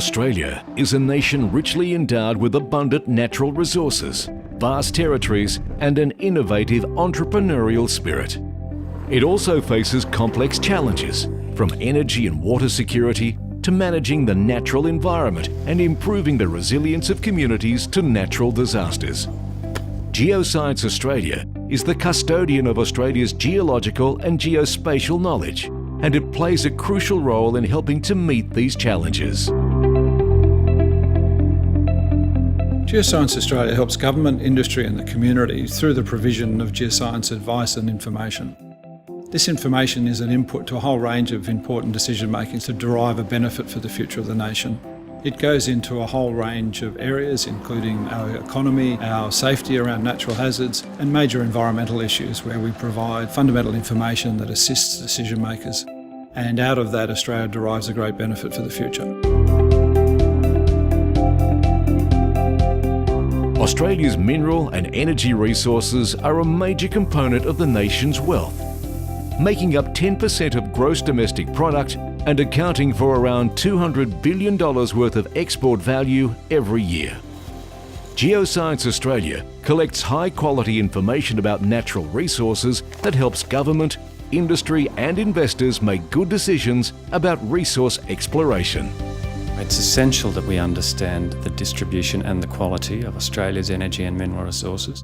Australia is a nation richly endowed with abundant natural resources, vast territories, and an innovative entrepreneurial spirit. It also faces complex challenges, from energy and water security to managing the natural environment and improving the resilience of communities to natural disasters. Geoscience Australia is the custodian of Australia's geological and geospatial knowledge, and it plays a crucial role in helping to meet these challenges. Geoscience Australia helps government, industry and the community through the provision of geoscience advice and information. This information is an input to a whole range of important decision making to derive a benefit for the future of the nation. It goes into a whole range of areas, including our economy, our safety around natural hazards, and major environmental issues where we provide fundamental information that assists decision makers. And out of that, Australia derives a great benefit for the future. Australia's mineral and energy resources are a major component of the nation's wealth, making up 10% of gross domestic product and accounting for around $200 billion worth of export value every year. Geoscience Australia collects high-quality information about natural resources that helps government, industry and investors make good decisions about resource exploration. It's essential that we understand the distribution and the quality of Australia's energy and mineral resources.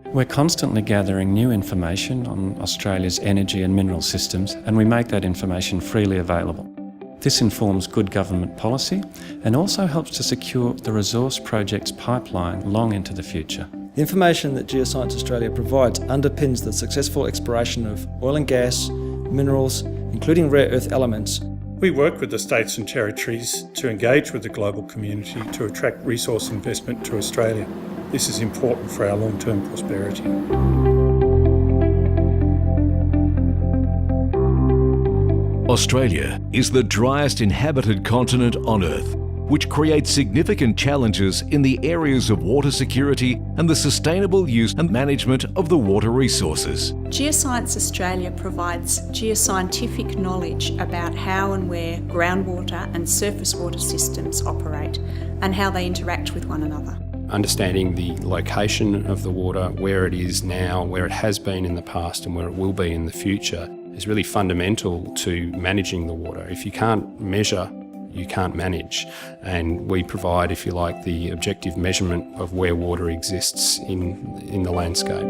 We're constantly gathering new information on Australia's energy and mineral systems, and we make that information freely available. This informs good government policy and also helps to secure the resource project's pipeline long into the future. The information that Geoscience Australia provides underpins the successful exploration of oil and gas, minerals, including rare earth elements. We work with the states and territories to engage with the global community to attract resource investment to Australia. This is important for our long-term prosperity. Australia is the driest inhabited continent on Earth, which creates significant challenges in the areas of water security and the sustainable use and management of the water resources. Geoscience Australia provides geoscientific knowledge about how and where groundwater and surface water systems operate and how they interact with one another. Understanding the location of the water, where it is now, where it has been in the past and where it will be in the future is really fundamental to managing the water. If you can't measure, you can't manage, and we provide, if you like, the objective measurement of where water exists in the landscape.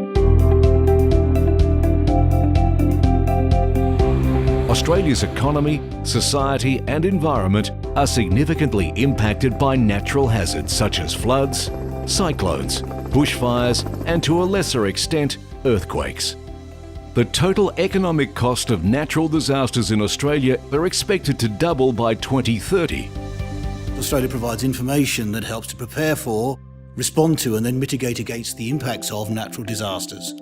Australia's economy, society and environment are significantly impacted by natural hazards such as floods, cyclones, bushfires and, to a lesser extent, earthquakes. The total economic cost of natural disasters in Australia are expected to double by 2030. Australia provides information that helps to prepare for, respond to and then mitigate against the impacts of natural disasters.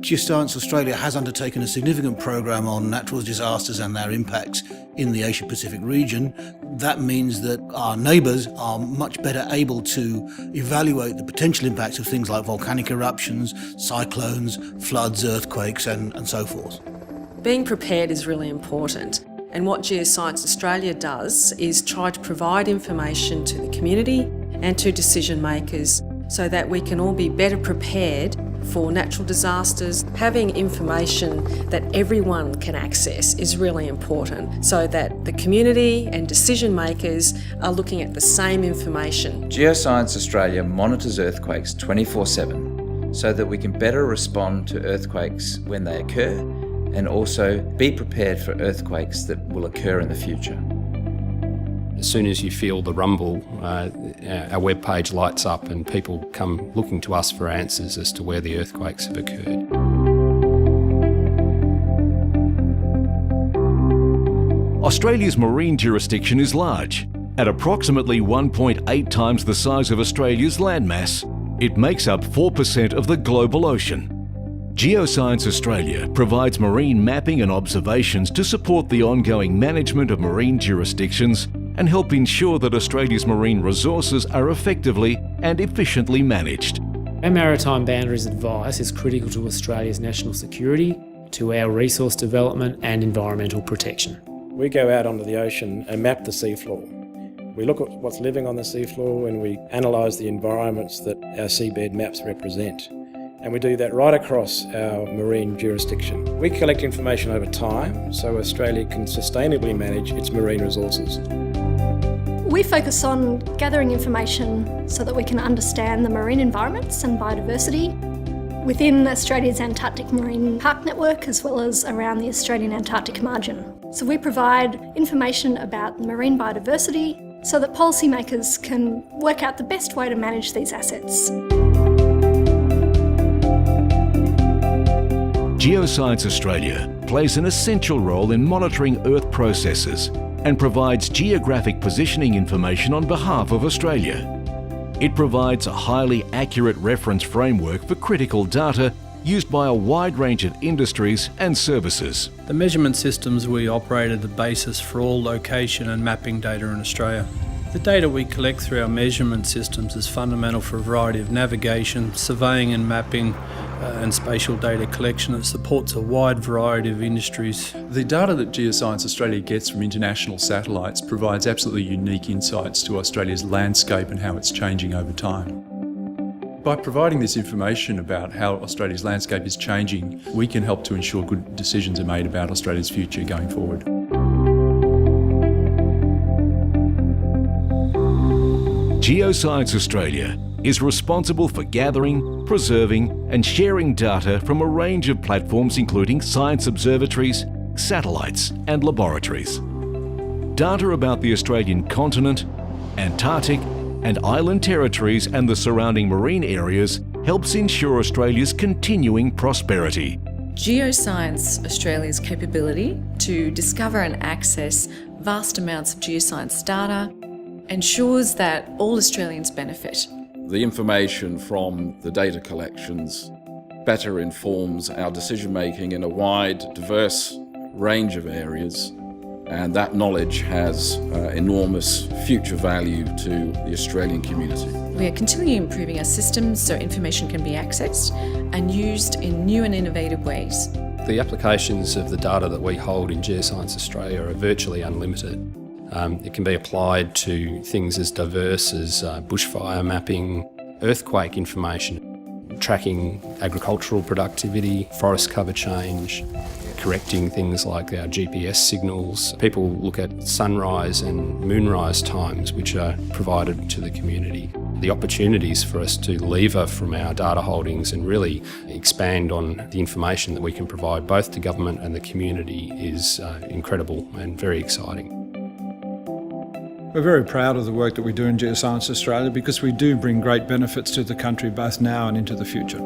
Geoscience Australia has undertaken a significant program on natural disasters and their impacts in the Asia-Pacific region. That means that our neighbours are much better able to evaluate the potential impacts of things like volcanic eruptions, cyclones, floods, earthquakes and so forth. Being prepared is really important, and what Geoscience Australia does is try to provide information to the community and to decision makers so that we can all be better prepared for natural disasters. Having information that everyone can access is really important so that the community and decision makers are looking at the same information. Geoscience Australia monitors earthquakes 24/7 so that we can better respond to earthquakes when they occur and also be prepared for earthquakes that will occur in the future. As soon as you feel the rumble, our webpage lights up and people come looking to us for answers as to where the earthquakes have occurred. Australia's marine jurisdiction is large. At approximately 1.8 times the size of Australia's landmass, it makes up 4% of the global ocean. Geoscience Australia provides marine mapping and observations to support the ongoing management of marine jurisdictions and help ensure that Australia's marine resources are effectively and efficiently managed. Our maritime boundaries advice is critical to Australia's national security, to our resource development and environmental protection. We go out onto the ocean and map the seafloor. We look at what's living on the seafloor and we analyse the environments that our seabed maps represent. And we do that right across our marine jurisdiction. We collect information over time so Australia can sustainably manage its marine resources. We focus on gathering information so that we can understand the marine environments and biodiversity within Australia's Antarctic Marine Park Network as well as around the Australian Antarctic margin. So we provide information about marine biodiversity so that policymakers can work out the best way to manage these assets. Geoscience Australia plays an essential role in monitoring Earth processes and provides geographic positioning information on behalf of Australia. It provides a highly accurate reference framework for critical data used by a wide range of industries and services. The measurement systems we operate are the basis for all location and mapping data in Australia. The data we collect through our measurement systems is fundamental for a variety of navigation, surveying and mapping, and spatial data collection that supports a wide variety of industries. The data that Geoscience Australia gets from international satellites provides absolutely unique insights to Australia's landscape and how it's changing over time. By providing this information about how Australia's landscape is changing, we can help to ensure good decisions are made about Australia's future going forward. Geoscience Australia is responsible for gathering, preserving and sharing data from a range of platforms including science observatories, satellites and laboratories. Data about the Australian continent, Antarctic and island territories and the surrounding marine areas helps ensure Australia's continuing prosperity. Geoscience Australia's capability to discover and access vast amounts of geoscience data ensures that all Australians benefit. The information from the data collections better informs our decision making in a wide, diverse range of areas, and that knowledge has enormous future value to the Australian community. We are continually improving our systems so information can be accessed and used in new and innovative ways. The applications of the data that we hold in Geoscience Australia are virtually unlimited. It can be applied to things as diverse as bushfire mapping, earthquake information, tracking agricultural productivity, forest cover change, correcting things like our GPS signals. People look at sunrise and moonrise times which are provided to the community. The opportunities for us to lever from our data holdings and really expand on the information that we can provide both to government and the community is incredible and very exciting. We're very proud of the work that we do in Geoscience Australia because we do bring great benefits to the country both now and into the future.